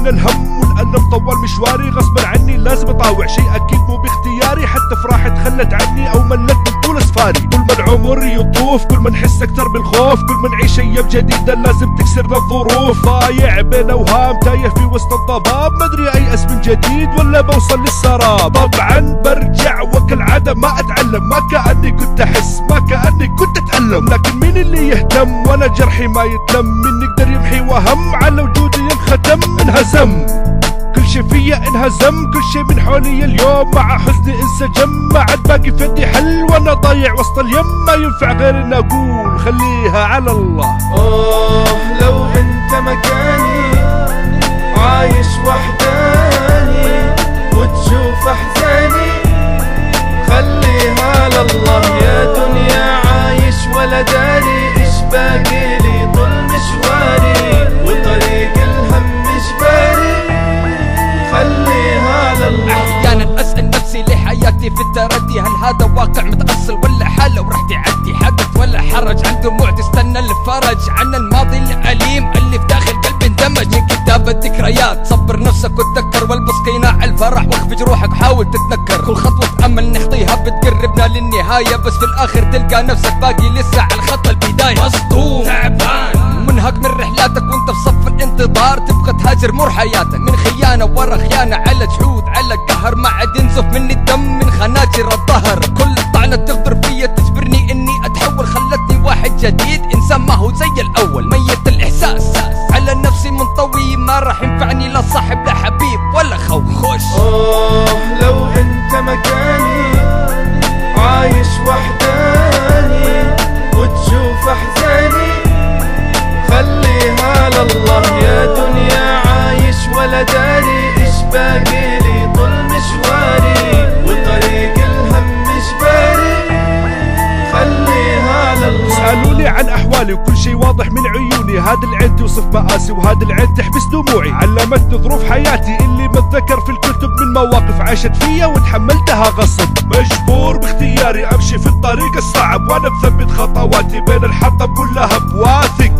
ولا الهم، ولأن مطول مشواري غصبا عني لازم اطاوع شيء اكيد مو باختياري. حتى فرحة تخلت عني او ملت من طول اسفاري. كل ما العمر يطوف كل ما نحس اكتر بالخوف، كل ما نعيش ايام جديدة لازم تكسرنا الظروف. ضايع بين اوهام تايه في وسط الضباب، مدري ايأس من جديد ولا بوصل للسراب. طبعا برجع وكالعادة ما اتعلم، ما كأني كنت احس ما كأني كنت اتألم. لكن مين اللي يهتم وانا جرحي ما يتلم؟ مين يقدر يمحي وهم على وجودي ينختم؟ انهزم كل شي فيا انهزم، كل شي من حولي اليوم مع حزني انسجم. ما عاد باقي في يدي حل وانا ضايع وسط اليم، ما ينفع غير ان اقول خليها على الله. لو انت مكاني عايش وحداني وتشوف احزاني، خليها على الله. يا دنيا عايش ولا داري ايش باقي لي طول مشواري، وطريق الهم جباري، خليها على الله. احيانا اسأل نفسي ليه حياتي في التردي، هل هذا واقع متأصل ولا حالة وراح تعدي؟ حدث ولا حرج عن دموع تستنى الفرج، عن الماضي الأليم اللي في داخل قلبي اندمج. من كتاب الذكريات صبر نفسك وتذكر، والبس قناع الفرح واخفج روحك حاول تتنكر. كل خطوة امل نخطيها بتقربنا للنهاية، بس في الاخر تلقى نفسك باقي لسه على الخط البداية. مصدوم تعبان منهك من رحلاتك وانت في صف الانتظار، تبغى تهاجر مر حياتك من خيانة ورا خيانة، على جحود على قهر، ما عاد ينزف مني الدم من خناجر الظهر. كل طعنة تغدر فيا تجبرني اني اتحول، خلتني واحد جديد انسان ما هو زي الاول. ميت الاحساس على نفسي منطوي، ما راح ينفعني لا صاحب لا حبيب ولا خوي. خش لو انت مكاني عايش وحداني وتشوف احزاني، خليها على الله. يا دنيا عايش ولا داري ايش باقي لي طول مشواري، وطريق الهم جباري، خليها على الله. سألوني عن احوالي وكل شي واضح من عيوني، هذا العين توصف مآسي وهذا العين تحبس دموعي. علمتني ظروف حياتي اللي متذكر في الكتب من مواقف عاشت فيا وتحملتها غصب. مجبور باختياري امشي في الطريق الصعب، وانا مثبت خطواتي بين الحطب واللهب. واثق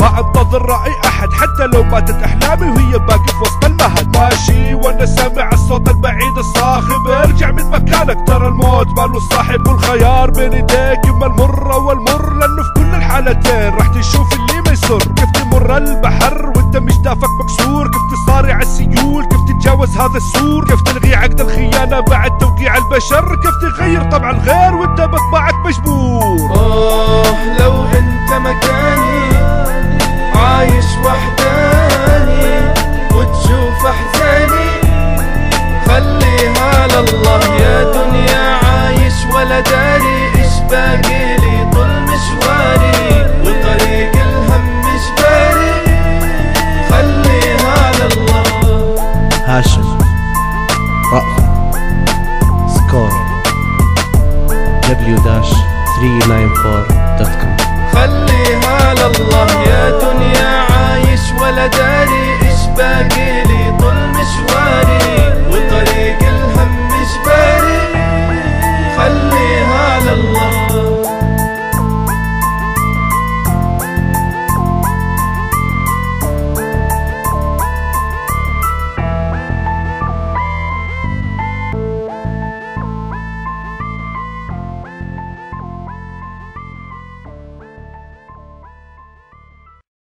ما انتظر رأي احد حتى لو ماتت احلامي وهي باقي في وسط المهد. ماشي وانا سامع الصوت البعيد الصاخب، ارجع من مكانك ترى الموت ماله صاحب، والخيار بين ايديك اما المر والمر، لانه في كل الحالتين راح تشوف اللي ما يسر. كيف تمر البحر وانت مش دافك مكسور، كيف تصارع السيول، كيف تتجاوز هذا السور، كيف تلغي عقد الخيانة بعد توقيع البشر، كيف تغير طبع الغير وانت بطبعك مجبور. لو انت مكاني عايش وحداني وتشوف احزاني، خليها على الله. يا دنيا عايش ولا داري ايش باقي لي طول مشواري، وطريق الهم جباري، خليها على الله. هاشم رأفت سكور w-394.com. خليها على الله. يا دنيا عايش ولا داري ايش باقي لي طول مشواري.